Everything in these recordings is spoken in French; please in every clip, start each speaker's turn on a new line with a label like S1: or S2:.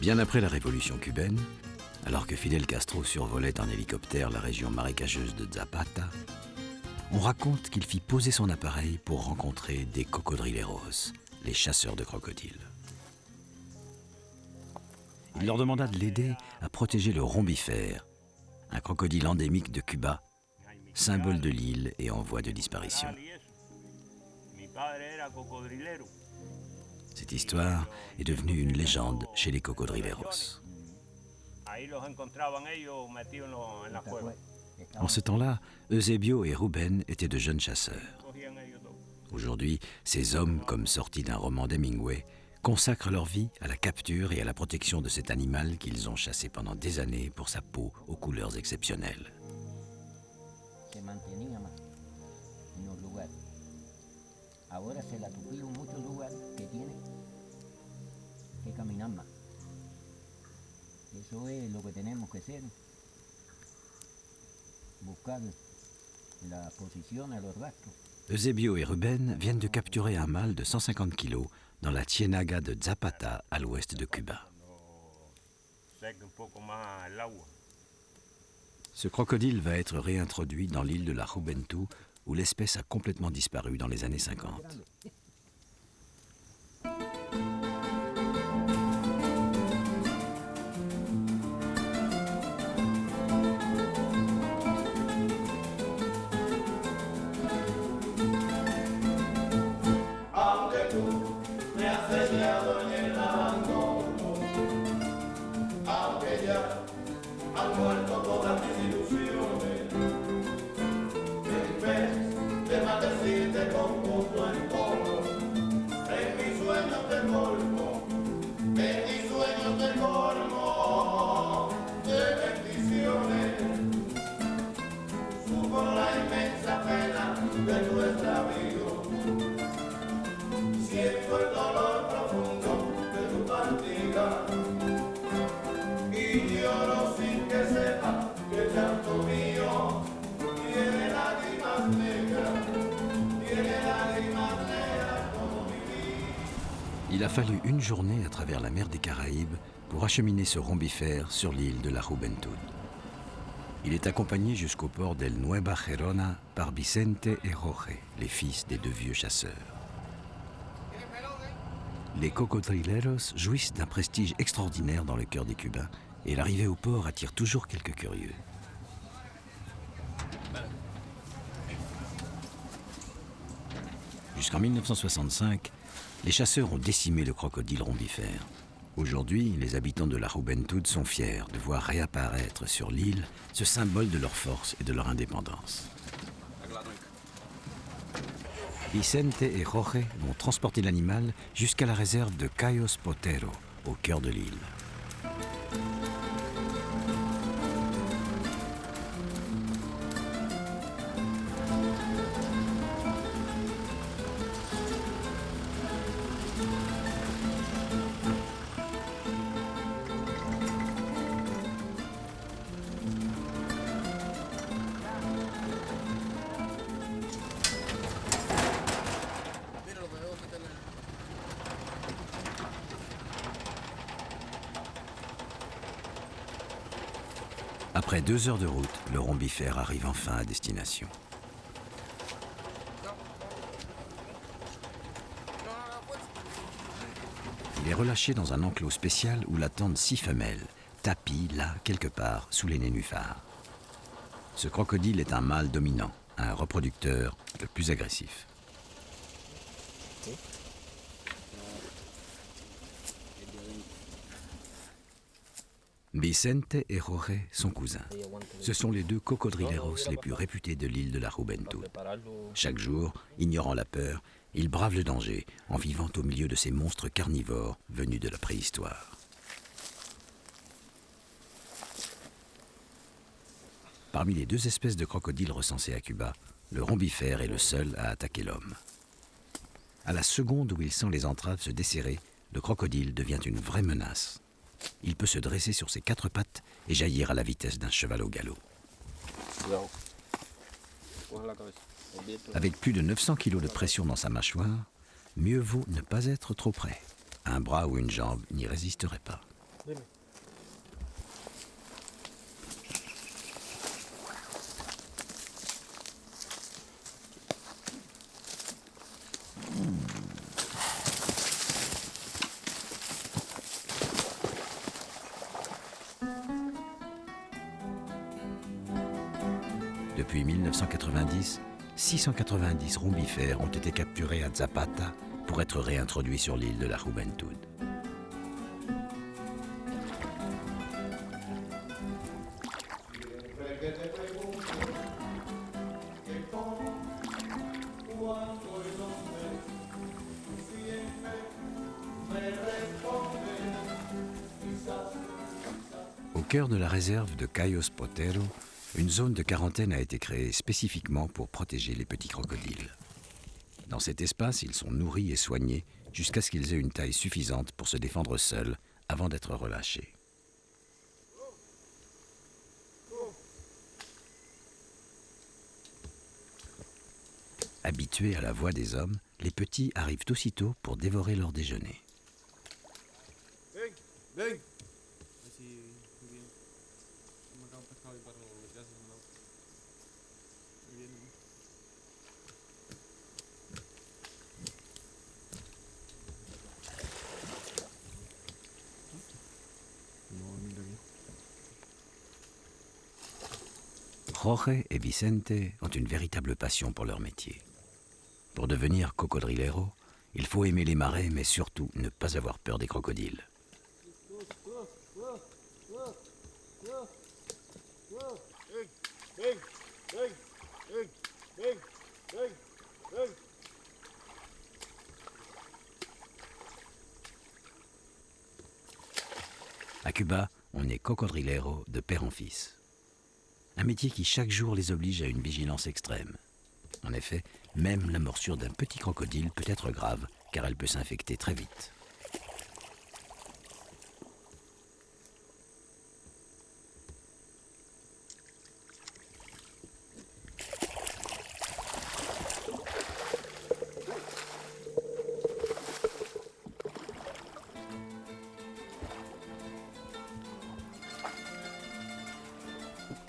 S1: Bien après la révolution cubaine, alors que Fidel Castro survolait en hélicoptère la région marécageuse de Zapata, on raconte qu'il fit poser son appareil pour rencontrer des cocodrileros, les chasseurs de crocodiles. Il leur demanda de l'aider à protéger le rombifère, un crocodile endémique de Cuba, symbole de l'île et en voie de disparition. Cette histoire est devenue une légende chez les cocodrileros. En ce temps-là, Eusebio et Ruben étaient de jeunes chasseurs. Aujourd'hui, ces hommes, comme sortis d'un roman d'Hemingway, consacrent leur vie à la capture et à la protection de cet animal qu'ils ont chassé pendant des années pour sa peau aux couleurs exceptionnelles.
S2: Ahora se la tupieron muchos lugares que tiene que caminar más. Eso es lo que tenemos que hacer. Buscar la posición a los rastros.
S1: Eusebio et Ruben viennent de capturer un mâle de 150 kilos dans la Ciénaga de Zapata, à l'ouest de Cuba. Ce crocodile va être réintroduit dans l'île de la Juventud, où l'espèce a complètement disparu dans les années 50. Il a fallu une journée à travers la mer des Caraïbes pour acheminer ce rombifère sur l'île de la Juventud. Il est accompagné jusqu'au port d'El Nueva Gerona par Vicente et Jorge, les fils des deux vieux chasseurs. Les cocodrileros jouissent d'un prestige extraordinaire dans le cœur des Cubains et l'arrivée au port attire toujours quelques curieux. Jusqu'en 1965, les chasseurs ont décimé le crocodile rombifère. Aujourd'hui, les habitants de la Juventud sont fiers de voir réapparaître sur l'île ce symbole de leur force et de leur indépendance. Vicente et Jorge vont transporter l'animal jusqu'à la réserve de Cayos Potero, au cœur de l'île. Après 2 heures de route, le rombifère arrive enfin à destination. Il est relâché dans un enclos spécial où l'attendent 6 femelles, tapies là, quelque part, sous les nénuphars. Ce crocodile est un mâle dominant, un reproducteur le plus agressif. Vicente et Jorge sont cousins. Ce sont les 2 cocodrileros les plus réputés de l'île de la Juventud. Chaque jour, ignorant la peur, ils bravent le danger en vivant au milieu de ces monstres carnivores venus de la préhistoire. Parmi les 2 espèces de crocodiles recensées à Cuba, le rombifère est le seul à attaquer l'homme. À la seconde où il sent les entraves se desserrer, le crocodile devient une vraie menace. Il peut se dresser sur ses 4 pattes et jaillir à la vitesse d'un cheval au galop. Avec plus de 900 kg de pression dans sa mâchoire, mieux vaut ne pas être trop près. Un bras ou une jambe n'y résisterait pas.
S3: Dime.
S1: Depuis 1990, 690 rombifères ont été capturés à Zapata pour être réintroduits sur l'île de la Juventud. Au cœur de la réserve de Cayos Potero, une zone de quarantaine a été créée spécifiquement pour protéger les petits crocodiles. Dans cet espace, ils sont nourris et soignés jusqu'à ce qu'ils aient une taille suffisante pour se défendre seuls avant d'être relâchés. Habitués à la voix des hommes, les petits arrivent aussitôt pour dévorer leur déjeuner. Jorge et Vicente ont une véritable passion pour leur métier. Pour devenir cocodrilero, il faut aimer les marais, mais surtout ne pas avoir peur des crocodiles. À Cuba, on est cocodrilero de père en fils. Un métier qui chaque jour les oblige à une vigilance extrême. En effet, même la morsure d'un petit crocodile peut être grave, car elle peut s'infecter très vite.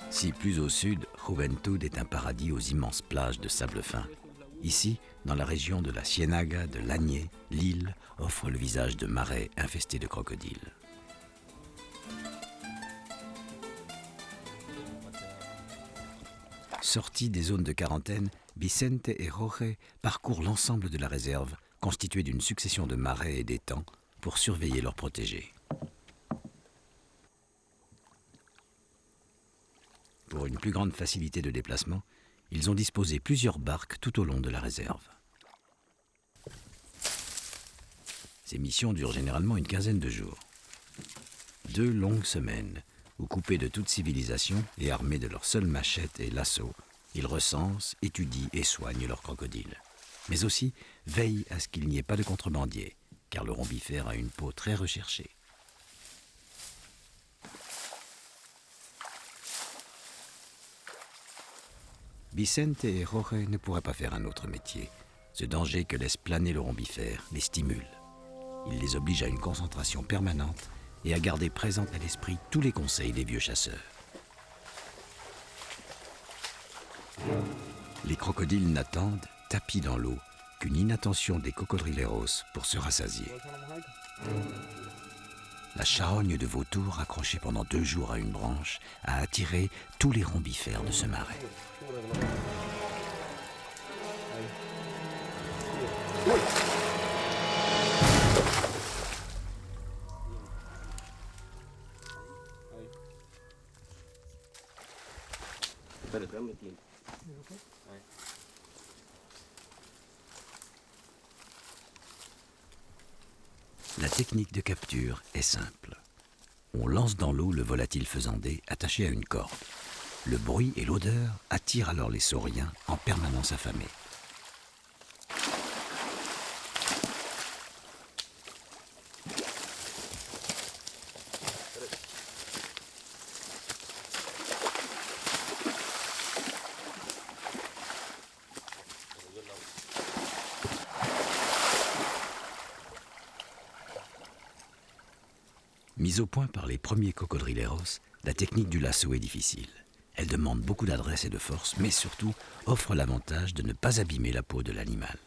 S1: Si plus au sud, Juventud est un paradis aux immenses plages de sable fin. Ici, dans la région de la Ciénaga de l'Añé, l'île offre le visage de marais infestés de crocodiles. Sortis des zones de quarantaine, Vicente et Jorge parcourent l'ensemble de la réserve, constituée d'une succession de marais et d'étangs, pour surveiller leurs protégés. Pour une plus grande facilité de déplacement, ils ont disposé plusieurs barques tout au long de la réserve. Ces missions durent généralement une quinzaine de jours. 2 longues semaines, où coupés de toute civilisation et armés de leurs seules machettes et lassos, ils recensent, étudient et soignent leurs crocodiles. Mais aussi veillent à ce qu'il n'y ait pas de contrebandiers, car le rombifère a une peau très recherchée. Vicente et Jorge ne pourraient pas faire un autre métier. Ce danger que laisse planer le rombifère les stimule. Il les oblige à une concentration permanente et à garder présent à l'esprit tous les conseils des vieux chasseurs. Les crocodiles n'attendent, tapis dans l'eau, qu'une inattention des cocodrileros pour se rassasier. La charogne de vautour, accrochée pendant 2 jours à une branche, a attiré tous les rombifères de ce marais. La technique de capture est simple. On lance dans l'eau le volatile faisandé attaché à une corde. Le bruit et l'odeur attirent alors les sauriens en permanence affamés. Mise au point par les premiers cocodrileros, la technique du lasso est difficile. Elle demande beaucoup d'adresse et de force, mais surtout offre l'avantage de ne pas abîmer la peau de l'animal.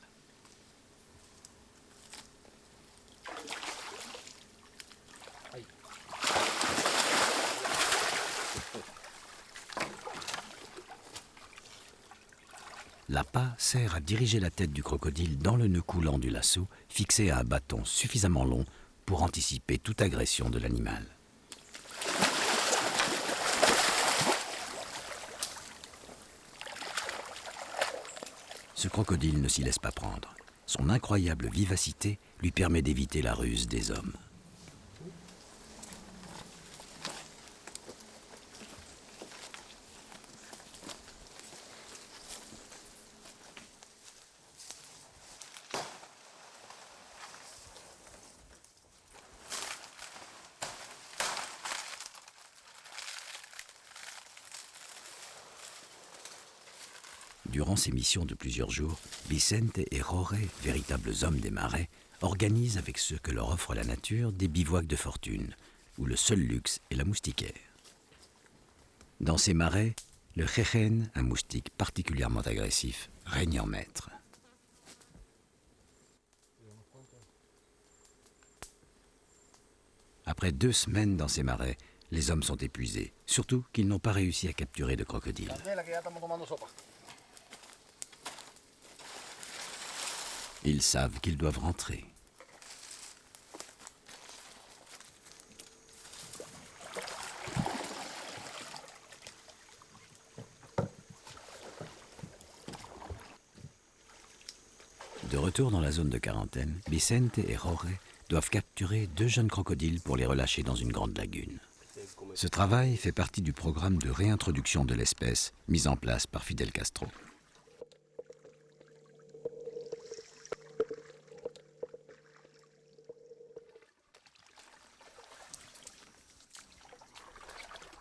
S1: L'appât sert à diriger la tête du crocodile dans le nœud coulant du lasso, fixé à un bâton suffisamment long pour anticiper toute agression de l'animal. Ce crocodile ne s'y laisse pas prendre. Son incroyable vivacité lui permet d'éviter la ruse des hommes. Durant ces missions de plusieurs jours, Vicente et Jorge, véritables hommes des marais, organisent avec ce que leur offre la nature des bivouacs de fortune, où le seul luxe est la moustiquaire. Dans ces marais, le jejen, un moustique particulièrement agressif, règne en maître. Après 2 semaines dans ces marais, les hommes sont épuisés, surtout qu'ils n'ont pas réussi à capturer de crocodile. Ils savent qu'ils doivent rentrer. De retour dans la zone de quarantaine, Vicente et Jorge doivent capturer 2 jeunes crocodiles pour les relâcher dans une grande lagune. Ce travail fait partie du programme de réintroduction de l'espèce mis en place par Fidel Castro.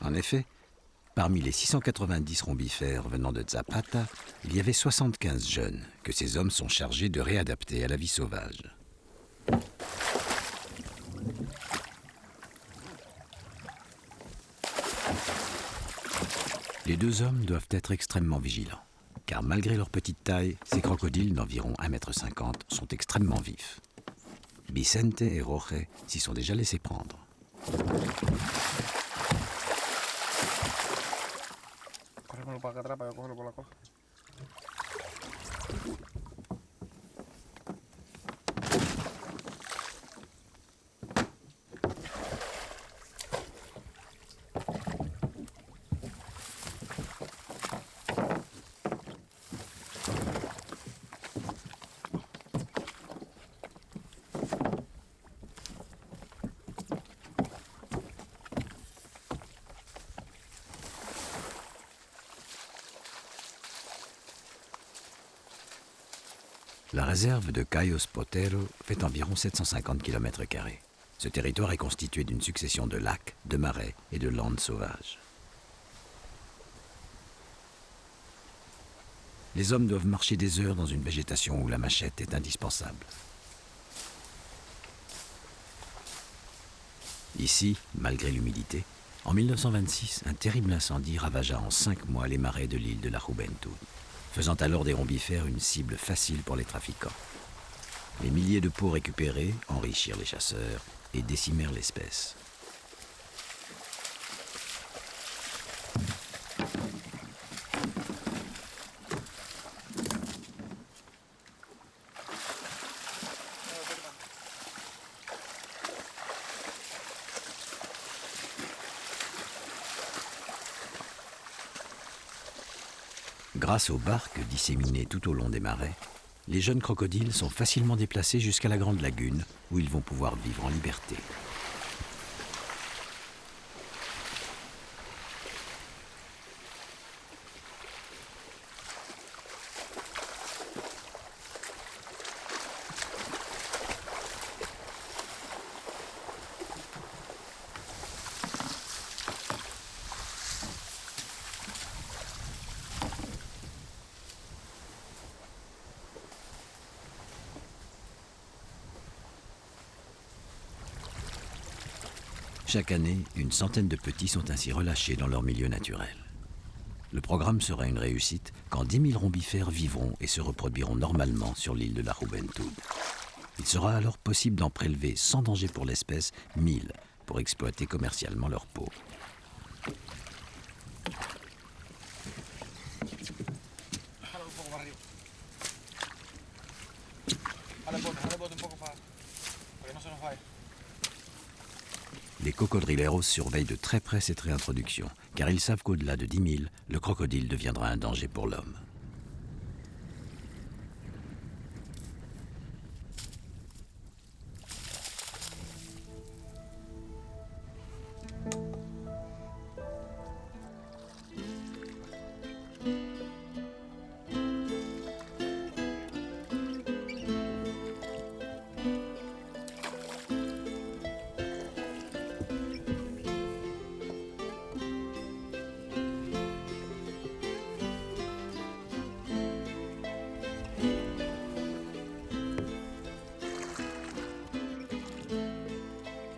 S1: En effet, parmi les 690 rombifères venant de Zapata, il y avait 75 jeunes que ces hommes sont chargés de réadapter à la vie sauvage. Les 2 hommes doivent être extrêmement vigilants, car malgré leur petite taille, ces crocodiles d'environ 1,50 m sont extrêmement vifs. Vicente et Jorge s'y sont déjà laissés prendre.
S3: Cógemelo para acá atrás para yo cogerlo por la cosa.
S1: La réserve de Cayos Potero fait environ 750 km². Ce territoire est constitué d'une succession de lacs, de marais et de landes sauvages. Les hommes doivent marcher des heures dans une végétation où la machette est indispensable. Ici, malgré l'humidité, en 1926, un terrible incendie ravagea en 5 mois les marais de l'île de la Juventud, faisant alors des rombifères une cible facile pour les trafiquants. Les milliers de peaux récupérées enrichirent les chasseurs et décimèrent l'espèce. Grâce aux barques disséminées tout au long des marais, les jeunes crocodiles sont facilement déplacés jusqu'à la grande lagune où ils vont pouvoir vivre en liberté. Chaque année, une centaine de petits sont ainsi relâchés dans leur milieu naturel. Le programme sera une réussite quand 10 000 rombifères vivront et se reproduiront normalement sur l'île de la Juventud. Il sera alors possible d'en prélever sans danger pour l'espèce 1000 pour exploiter commercialement leur peau. Les cocodrileros surveillent de très près cette réintroduction, car ils savent qu'au-delà de 10 000, le crocodile deviendra un danger pour l'homme.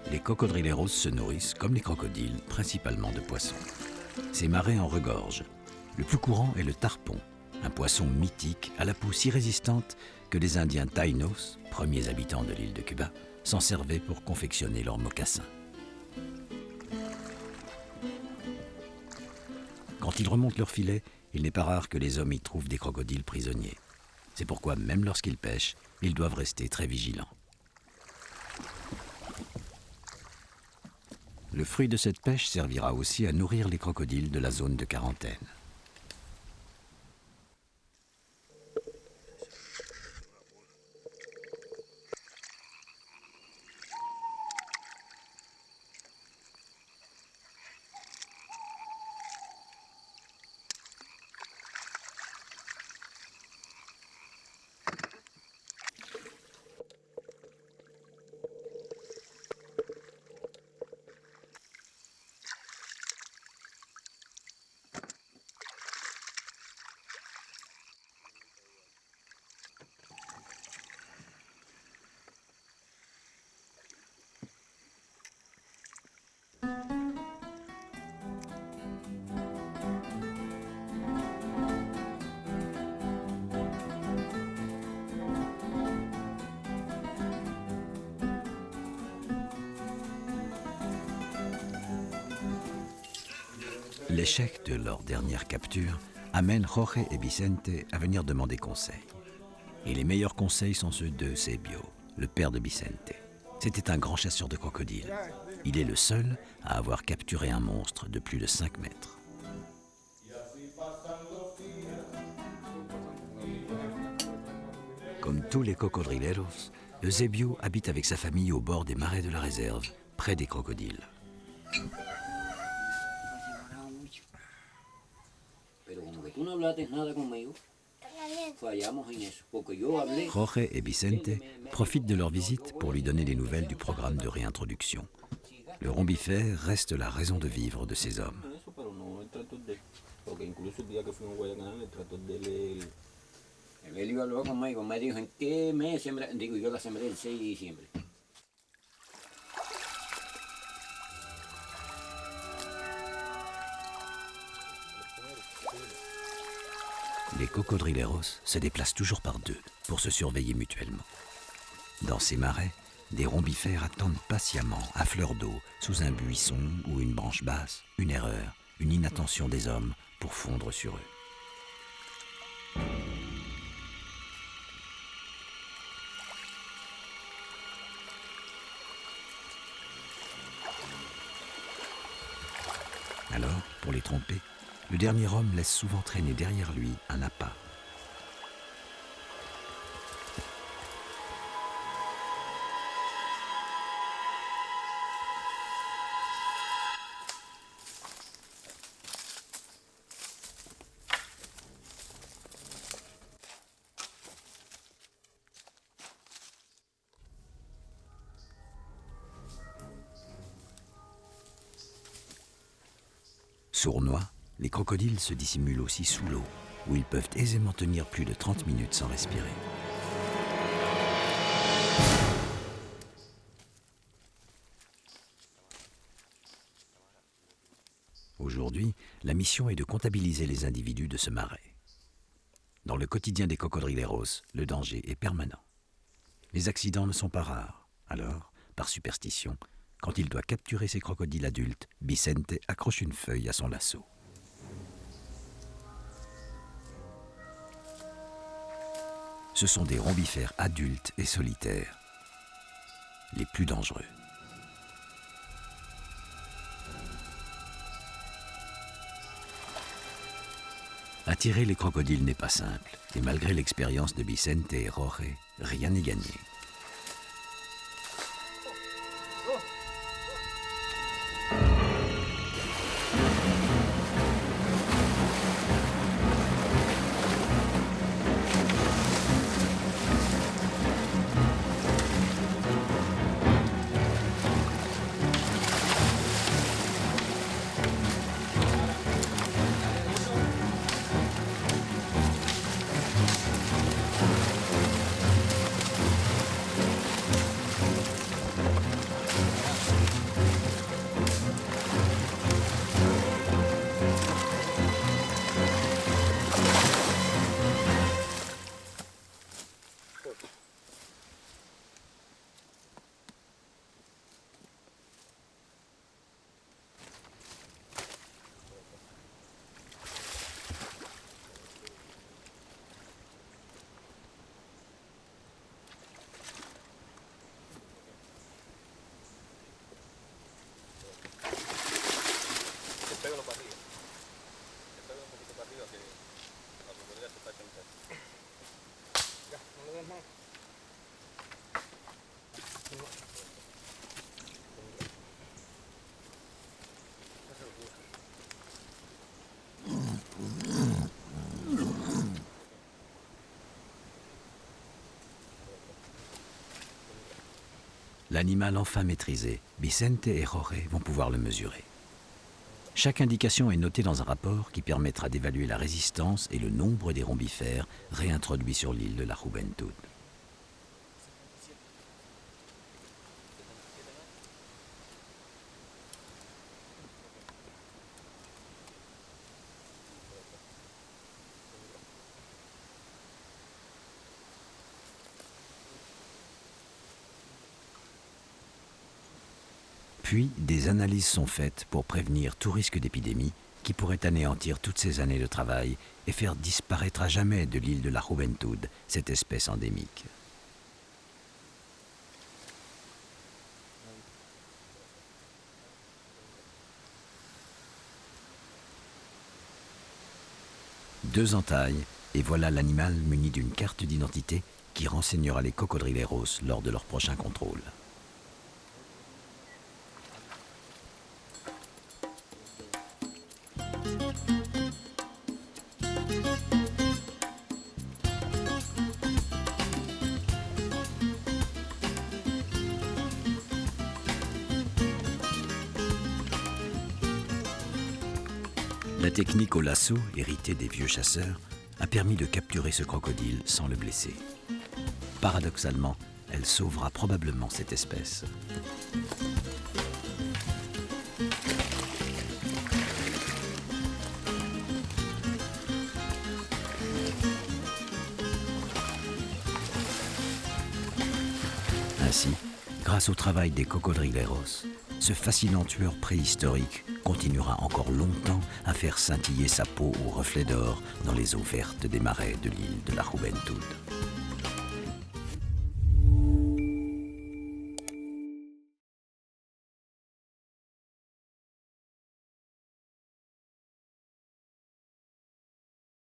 S1: Les cocodrileros se nourrissent, comme les crocodiles, principalement de poissons. Ces marais en regorgent. Le plus courant est le tarpon, un poisson mythique à la peau si résistante que les Indiens Taïnos, premiers habitants de l'île de Cuba, s'en servaient pour confectionner leurs mocassins. Quand ils remontent leur filet, il n'est pas rare que les hommes y trouvent des crocodiles prisonniers. C'est pourquoi, même lorsqu'ils pêchent, ils doivent rester très vigilants. Le fruit de cette pêche servira aussi à nourrir les crocodiles de la zone de quarantaine. L'échec de leur dernière capture amène Jorge et Vicente à venir demander conseil. Et les meilleurs conseils sont ceux de Eusebio, le père de Vicente. C'était un grand chasseur de crocodiles. Il est le seul à avoir capturé un monstre de plus de 5 mètres. Comme tous les cocodrileros, Eusebio habite avec sa famille au bord des marais de la réserve, près des crocodiles. Jorge et Vicente profitent de leur visite pour lui donner des nouvelles du programme de réintroduction. Le rombifère reste la raison de vivre de ces hommes.
S2: Él habló conmigo, me dijo, ¿en qué mes sembra? Digo, yo la sembré el 6 de diciembre.
S1: Les cocodrileros se déplacent toujours par deux pour se surveiller mutuellement. Dans ces marais, des rombifères attendent patiemment, à fleur d'eau, sous un buisson ou une branche basse, une erreur, une inattention des hommes pour fondre sur eux. Alors, pour les tromper, le dernier homme laisse souvent traîner derrière lui un appât. Sournois, les crocodiles se dissimulent aussi sous l'eau, où ils peuvent aisément tenir plus de 30 minutes sans respirer. Aujourd'hui, la mission est de comptabiliser les individus de ce marais. Dans le quotidien des cocodrileros, le danger est permanent. Les accidents ne sont pas rares. Alors, par superstition, quand il doit capturer ses crocodiles adultes, Vicente accroche une feuille à son lasso. Ce sont des rombifères adultes et solitaires, les plus dangereux. Attirer les crocodiles n'est pas simple, et malgré l'expérience de Vicente et Jorge, rien n'est gagné. L'animal enfin maîtrisé, Vicente et Jorge vont pouvoir le mesurer. Chaque indication est notée dans un rapport qui permettra d'évaluer la résistance et le nombre des rombifères réintroduits sur l'île de la Juventud. Puis, des analyses sont faites pour prévenir tout risque d'épidémie qui pourrait anéantir toutes ces années de travail et faire disparaître à jamais de l'île de la Juventud cette espèce endémique. Deux entailles, et voilà l'animal muni d'une carte d'identité qui renseignera les cocodrileros lors de leur prochain contrôle. La technique au lasso, héritée des vieux chasseurs, a permis de capturer ce crocodile sans le blesser. Paradoxalement, elle sauvera probablement cette espèce. Ainsi, grâce au travail des cocodrileros, ce fascinant tueur préhistorique continuera encore longtemps à faire scintiller sa peau au reflet d'or dans les eaux vertes des marais de l'île de la Juventud.